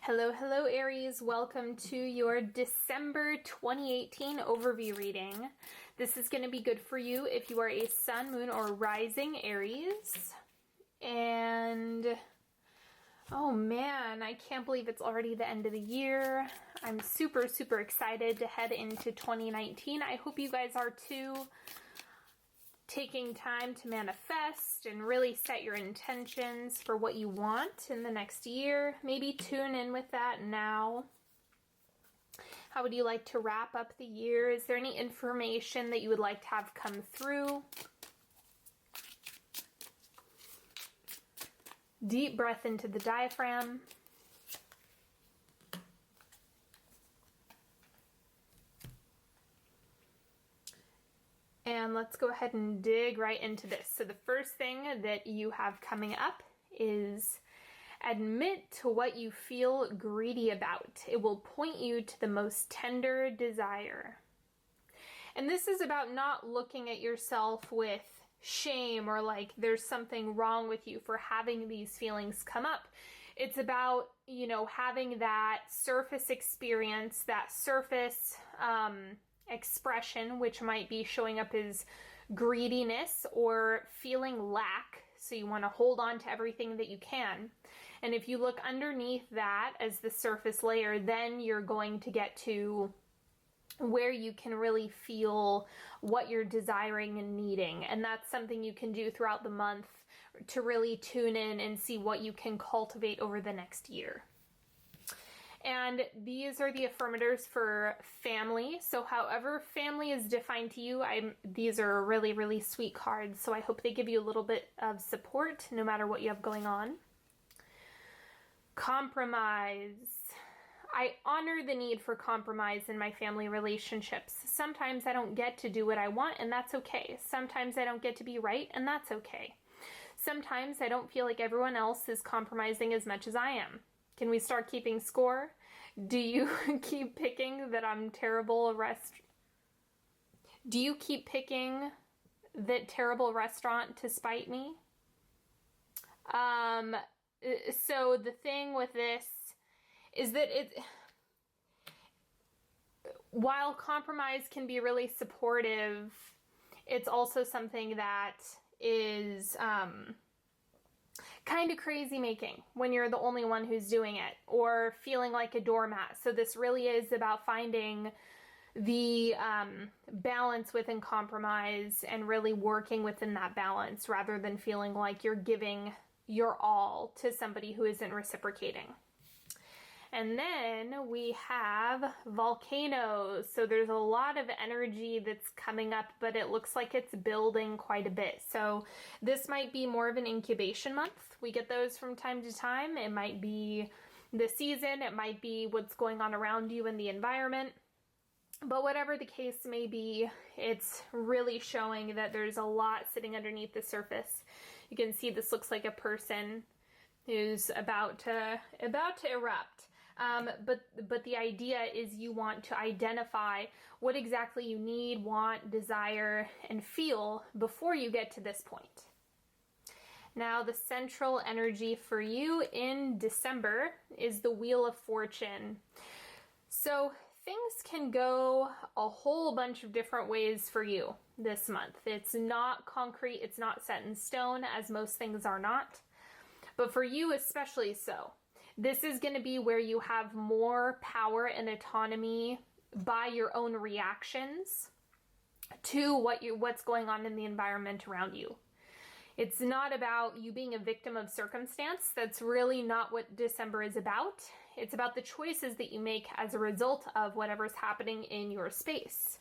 Hello, hello Aries. Welcome to your December 2018 overview reading. This is going to be good for you if you are a sun, moon, or rising Aries. And oh man, I can't believe it's already the end of the year. I'm super, super excited to head into 2019. I hope you guys are too. Taking time to manifest and really set your intentions for what you want in the next year. Maybe tune in with that now. How would you like to wrap up the year? Is there any information that you would like to have come through? Deep breath into the diaphragm. And let's go ahead and dig right into this. So the first thing that you have coming up is admit to what you feel greedy about. It will point you to the most tender desire. And this is about not looking at yourself with shame or like there's something wrong with you for having these feelings come up. It's about, having that surface experience, that surface, expression, which might be showing up as greediness or feeling lack. So you want to hold on to everything that you can. And if you look underneath that as the surface layer, then you're going to get to where you can really feel what you're desiring and needing. And that's something you can do throughout the month to really tune in and see what you can cultivate over the next year. And these are the affirmators for family. So however family is defined to you, these are really, really sweet cards. So I hope they give you a little bit of support no matter what you have going on. Compromise. I honor the need for compromise in my family relationships. Sometimes I don't get to do what I want, and that's okay. Sometimes I don't get to be right, and that's okay. Sometimes I don't feel like everyone else is compromising as much as I am. Can we start keeping score? Do you keep picking that I'm terrible Do you keep picking that terrible restaurant to spite me? So the thing with this is that while compromise can be really supportive, it's also something that is kind of crazy making when you're the only one who's doing it, or feeling like a doormat. So this really is about finding the balance within compromise and really working within that balance rather than feeling like you're giving your all to somebody who isn't reciprocating. And then we have volcanoes. So there's a lot of energy that's coming up, but it looks like it's building quite a bit. So this might be more of an incubation month. We get those from time to time. It might be the season. It might be what's going on around you in the environment. But whatever the case may be, it's really showing that there's a lot sitting underneath the surface. You can see this looks like a person who's about to erupt. But the idea is you want to identify what exactly you need, want, desire, and feel before you get to this point. Now, the central energy for you in December is the Wheel of Fortune. So things can go a whole bunch of different ways for you this month. It's not concrete, it's not set in stone, as most things are not. But for you especially so. This is going to be where you have more power and autonomy by your own reactions to what's going on in the environment around you. It's not about you being a victim of circumstance. That's really not what December is about. It's about the choices that you make as a result of whatever's happening in your space.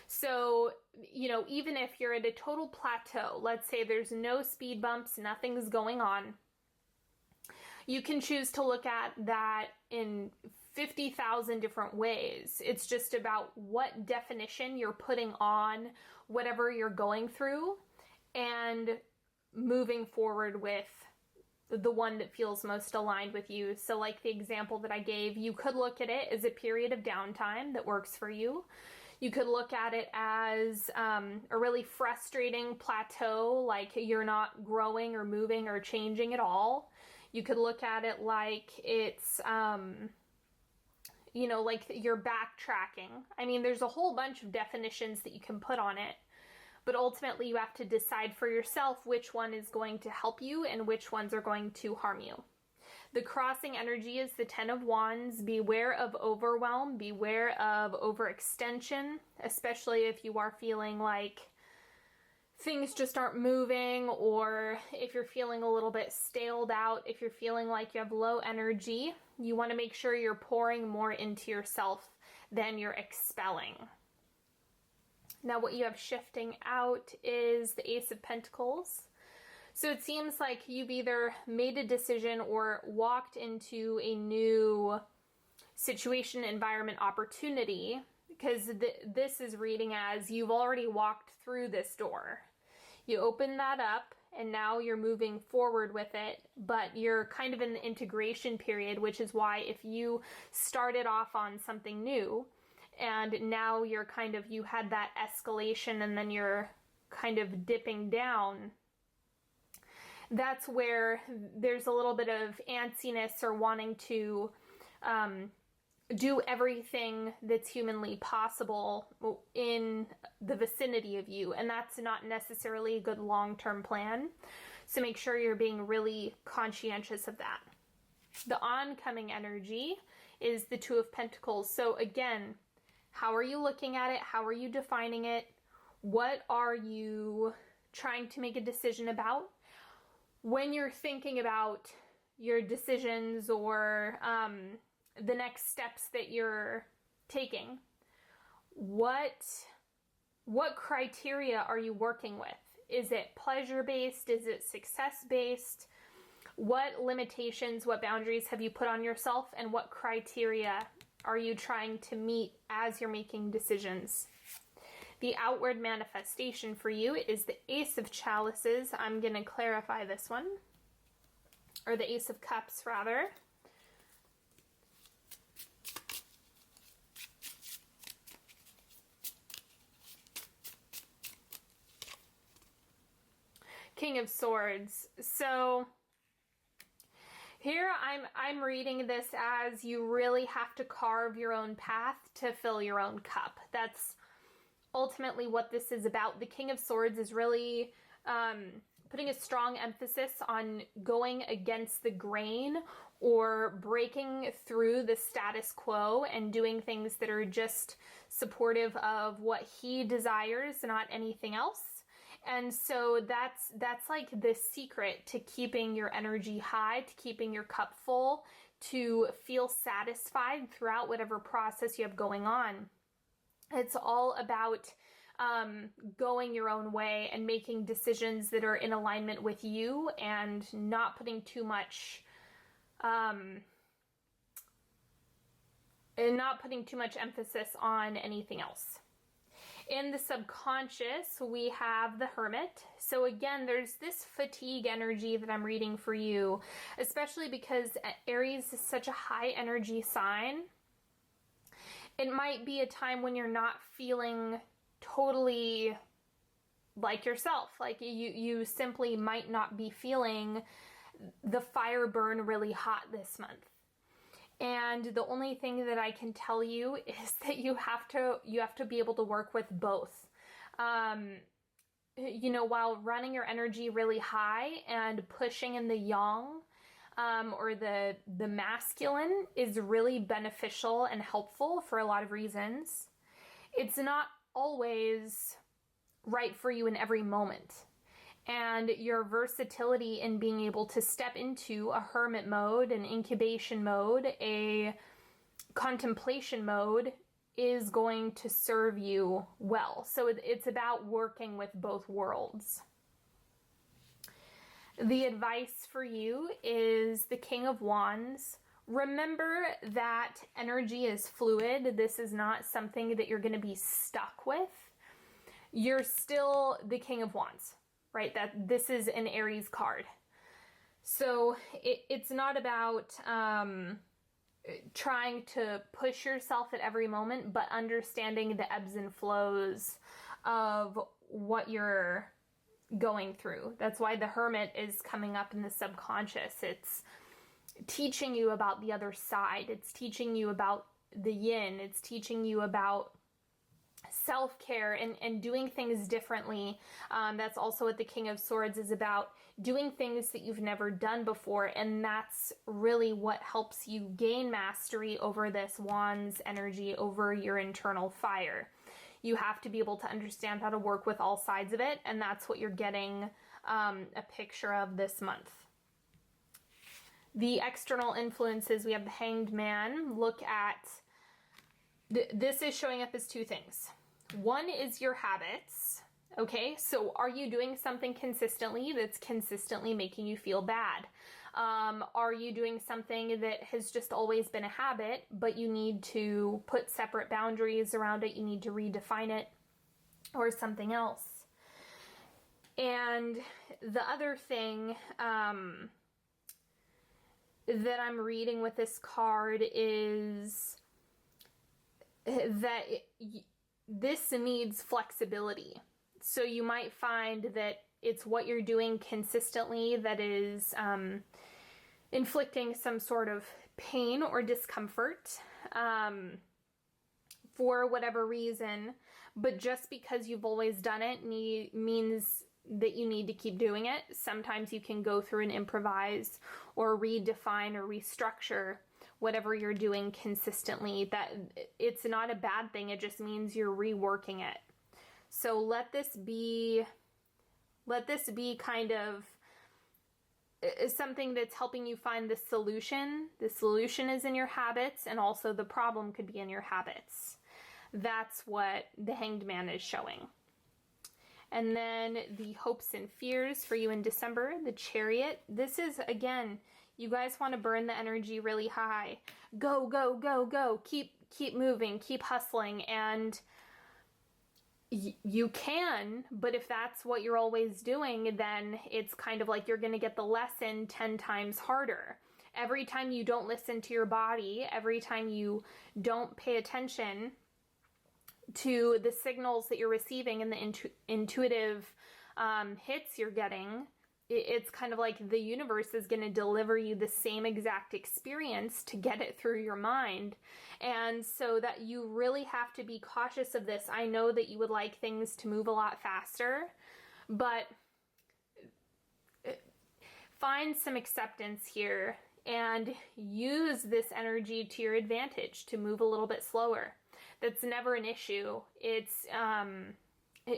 So, even if you're at a total plateau, let's say there's no speed bumps, nothing's going on, you can choose to look at that in 50,000 different ways. It's just about what definition you're putting on whatever you're going through and moving forward with the one that feels most aligned with you. So like the example that I gave, you could look at it as a period of downtime that works for you. You could look at it as a really frustrating plateau, like you're not growing or moving or changing at all. You could look at it like it's, you know, like you're backtracking. I mean, there's a whole bunch of definitions that you can put on it, but ultimately you have to decide for yourself which one is going to help you and which ones are going to harm you. The crossing energy is the Ten of Wands. Beware of overwhelm, beware of overextension, especially if you are feeling like things just aren't moving, or if you're feeling a little bit staled out, if you're feeling like you have low energy, you want to make sure you're pouring more into yourself than you're expelling. Now what you have shifting out is the Ace of Pentacles. So it seems like you've either made a decision or walked into a new situation, environment, opportunity, because this is reading as you've already walked through this door. You open that up and now you're moving forward with it, but you're kind of in the integration period, which is why if you started off on something new and now you're kind of, you had that escalation and then you're kind of dipping down, that's where there's a little bit of antsiness or wanting to do everything that's humanly possible in the vicinity of you, and that's not necessarily a good long-term plan. So make sure you're being really conscientious of that. The oncoming energy is the Two of Pentacles. So again, how are you looking at it? How are you defining it? What are you trying to make a decision about? When you're thinking about your decisions or the next steps that you're taking, what criteria are you working with? Is it pleasure-based? Is it success-based? What limitations, what boundaries have you put on yourself, and what criteria are you trying to meet as you're making decisions? The outward manifestation for you is the Ace of Chalices. I'm going to clarify this one, or the Ace of Cups, rather. King of Swords. So here I'm reading this as you really have to carve your own path to fill your own cup. That's ultimately what this is about. The King of Swords is really putting a strong emphasis on going against the grain or breaking through the status quo and doing things that are just supportive of what he desires, not anything else. And so that's like the secret to keeping your energy high, to keeping your cup full, to feel satisfied throughout whatever process you have going on. It's all about going your own way and making decisions that are in alignment with you and not putting too much emphasis on anything else. In the subconscious, we have the Hermit. So again, there's this fatigue energy that I'm reading for you, especially because Aries is such a high energy sign. It might be a time when you're not feeling totally like yourself. Like you simply might not be feeling the fire burn really hot this month. And the only thing that I can tell you is that you have to be able to work with both. You know, while running your energy really high and pushing in the yang, or the masculine is really beneficial and helpful for a lot of reasons. It's not always right for you in every moment. And your versatility in being able to step into a hermit mode, an incubation mode, a contemplation mode is going to serve you well. So it's about working with both worlds. The advice for you is the King of Wands. Remember that energy is fluid. This is not something that you're going to be stuck with. You're still the King of Wands, right? That this is an Aries card. So it's not about trying to push yourself at every moment, but understanding the ebbs and flows of what you're going through. That's why the Hermit is coming up in the subconscious. It's teaching you about the other side. It's teaching you about the yin. It's teaching you about self-care and doing things differently. That's also what the King of Swords is about, doing things that you've never done before, and that's really what helps you gain mastery over this Wands energy, over your internal fire. You have to be able to understand how to work with all sides of it, and that's what you're getting a picture of this month. The external influences, we have the Hanged Man. Look at, this is showing up as two things. One is your habits, okay? So are you doing something consistently that's consistently making you feel bad? Are you doing something that has just always been a habit, but you need to put separate boundaries around it, you need to redefine it, or something else? And the other thing that I'm reading with this card is that this needs flexibility. So you might find that it's what you're doing consistently that is inflicting some sort of pain or discomfort for whatever reason, but just because you've always done it means that you need to keep doing it. Sometimes you can go through and improvise or redefine or restructure whatever you're doing consistently. That it's not a bad thing, it just means you're reworking it. So let this be kind of something that's helping you find the solution. The solution is in your habits, and also the problem could be in your habits. That's what the Hanged Man is showing. And then the hopes and fears for you in December, the Chariot. This is, again, you guys want to burn the energy really high. Go, go, go, go. Keep moving, keep hustling. And you can, but if that's what you're always doing, then it's kind of like you're going to get the lesson 10 times harder. Every time you don't listen to your body, every time you don't pay attention to the signals that you're receiving and the intuitive hits you're getting, it's kind of like the universe is going to deliver you the same exact experience to get it through your mind. And so that you really have to be cautious of this. I know that you would like things to move a lot faster, but find some acceptance here and use this energy to your advantage to move a little bit slower. That's never an issue. It's,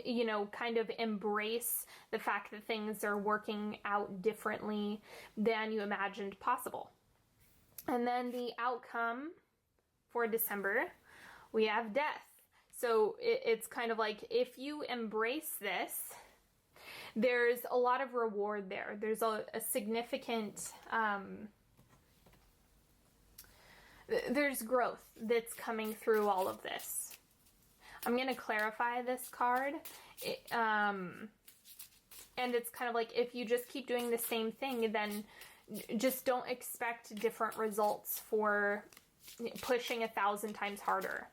you know, kind of embrace the fact that things are working out differently than you imagined possible. And then the outcome for December, we have death. So it's kind of like, if you embrace this, there's a lot of reward there. There's a significant, there's growth that's coming through all of this. I'm going to clarify this card. And it's kind of like, if you just keep doing the same thing, then just don't expect different results for pushing 1,000 times harder.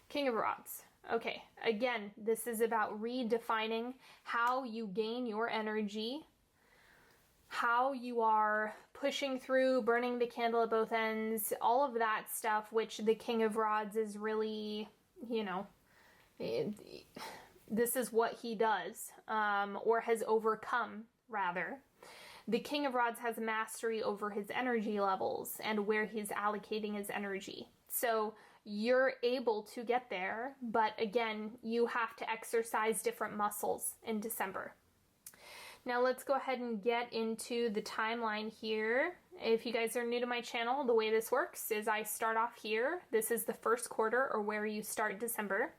King of Rods. Okay, again, this is about redefining how you gain your energy, how you are pushing through, burning the candle at both ends, all of that stuff, which the King of Rods is really, you know, this is what he does, or has overcome, rather. The King of Rods has mastery over his energy levels and where he's allocating his energy. So you're able to get there, but again, you have to exercise different muscles in December. Now let's go ahead and get into the timeline here. If you guys are new to my channel, the way this works is I start off here. This is the first quarter, or where you start December.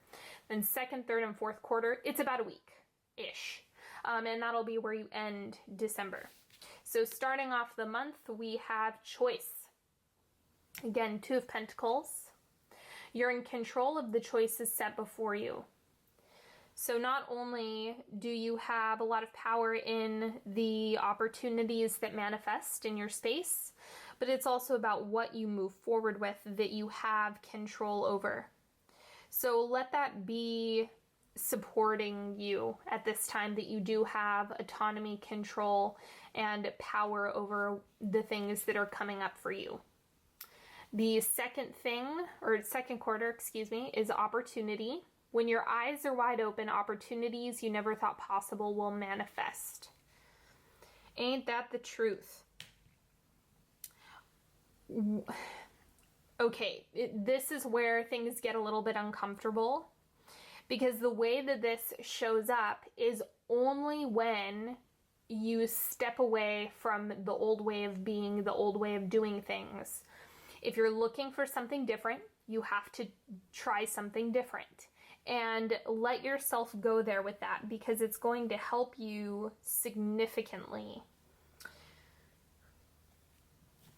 Then second, third, and fourth quarter, it's about a week-ish. And that'll be where you end December. So starting off the month, we have choice. Again, Two of Pentacles. You're in control of the choices set before you. So not only do you have a lot of power in the opportunities that manifest in your space, but it's also about what you move forward with that you have control over. So let that be supporting you at this time, that you do have autonomy, control, and power over the things that are coming up for you. The second quarter, is opportunity. When your eyes are wide open, opportunities you never thought possible will manifest. Ain't that the truth? Okay, this is where things get a little bit uncomfortable, because the way that this shows up is only when you step away from the old way of being, the old way of doing things. If you're looking for something different, you have to try something different. And let yourself go there with that, because it's going to help you significantly.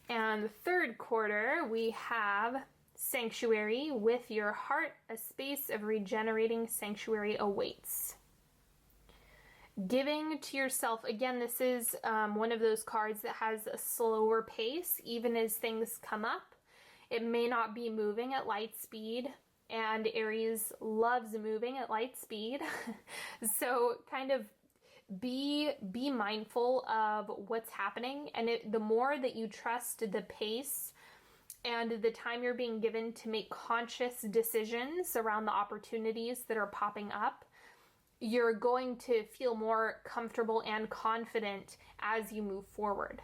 And the third quarter, we have sanctuary. With your heart, a space of regenerating sanctuary awaits. Giving to yourself. Again, this is one of those cards that has a slower pace, even as things come up. It may not be moving at light speed, and Aries loves moving at light speed. So kind of be mindful of what's happening, and the more that you trust the pace and the time you're being given to make conscious decisions around the opportunities that are popping up, you're going to feel more comfortable and confident as you move forward.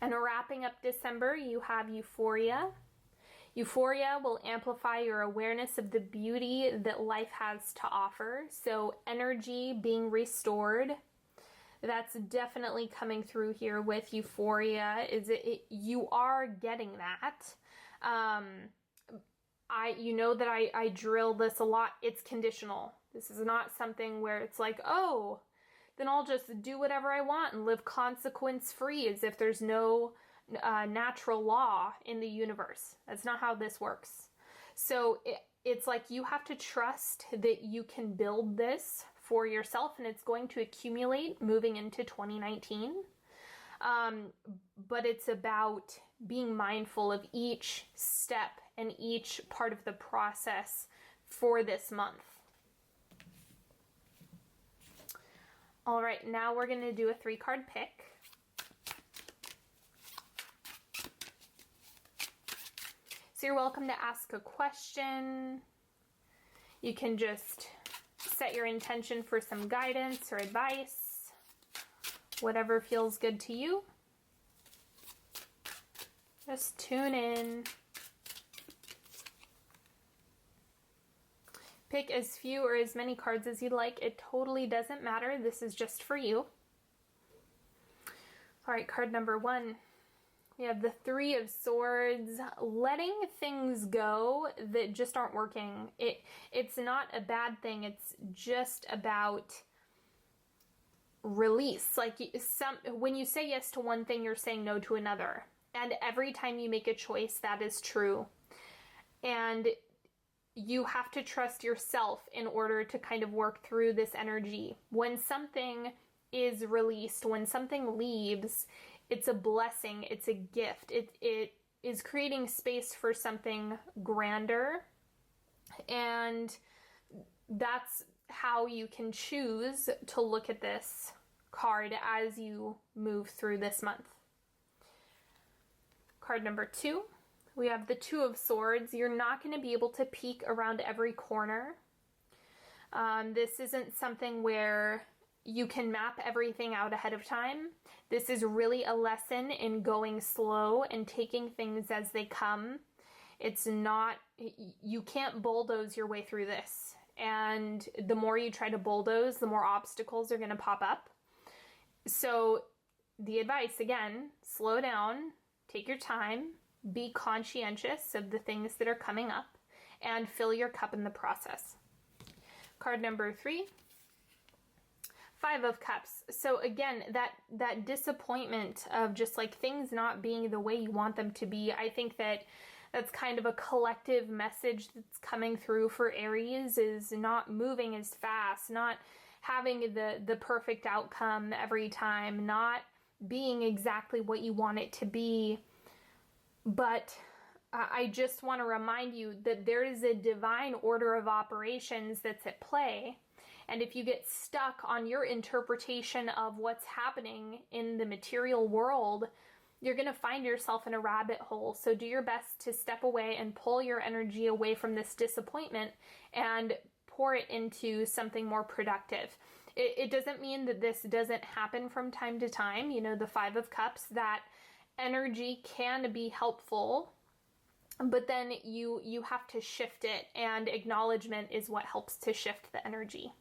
And wrapping up December, you have Euphoria. Euphoria will amplify your awareness of the beauty that life has to offer. So energy being restored, that's definitely coming through here with Euphoria. You are getting that. You know that I drill this a lot. It's conditional. This is not something where it's like, oh, then I'll just do whatever I want and live consequence free, as if there's no natural law in the universe. That's not how this works. So it's like you have to trust that you can build this for yourself, and it's going to accumulate moving into 2019. But it's about being mindful of each step and each part of the process for this month. All right, now we're going to do a 3-card pick. So you're welcome to ask a question. You can just set your intention for some guidance or advice, whatever feels good to you. Just tune in. Pick as few or as many cards as you'd like. It totally doesn't matter. This is just for you. All right, card number 1. We have the 3 of Swords, letting things go that just aren't working. It's not a bad thing. It's just about release. Like when you say yes to one thing, you're saying no to another. And every time you make a choice, that is true. And you have to trust yourself in order to kind of work through this energy. When something is released, when something leaves, it's a blessing, it's a gift. It is creating space for something grander. And that's how you can choose to look at this card as you move through this month. Card number 2, we have the 2 of Swords. You're not going to be able to peek around every corner. This isn't something where you can map everything out ahead of time. This is really a lesson in going slow and taking things as they come. It's not, you can't bulldoze your way through this. And the more you try to bulldoze, the more obstacles are going to pop up. So the advice, again, slow down, take your time, be conscientious of the things that are coming up, and fill your cup in the process. Card number 3. 5 of Cups. So again, that disappointment of just like things not being the way you want them to be, I think that's kind of a collective message that's coming through for Aries, is not moving as fast, not having the perfect outcome every time, not being exactly what you want it to be. But I just want to remind you that there is a divine order of operations that's at play. And if you get stuck on your interpretation of what's happening in the material world, you're going to find yourself in a rabbit hole. So do your best to step away and pull your energy away from this disappointment and pour it into something more productive. It doesn't mean that this doesn't happen from time to time. You know, the Five of Cups, that energy can be helpful, but then you have to shift it, and acknowledgement is what helps to shift the energy.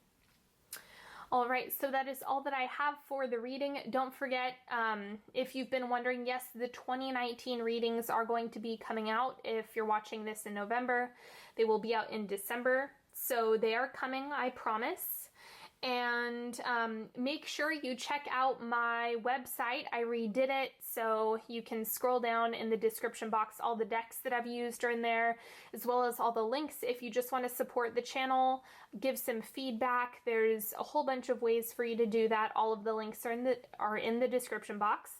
All right, so that is all that I have for the reading. Don't forget, if you've been wondering, yes, the 2019 readings are going to be coming out. If you're watching this in November, they will be out in December. So they are coming, I promise. And make sure you check out my website. I redid it, so you can scroll down in the description box. All the decks that I've used are in there, as well as all the links. If you just want to support the channel, give some feedback, there's a whole bunch of ways for you to do that. All of the links are in the description box.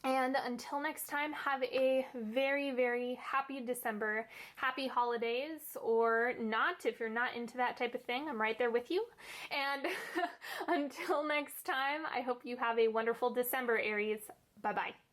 And until next time, have a very, very happy December, happy holidays, or not. If you're not into that type of thing, I'm right there with you. And until next time, I hope you have a wonderful December, Aries. Bye-bye.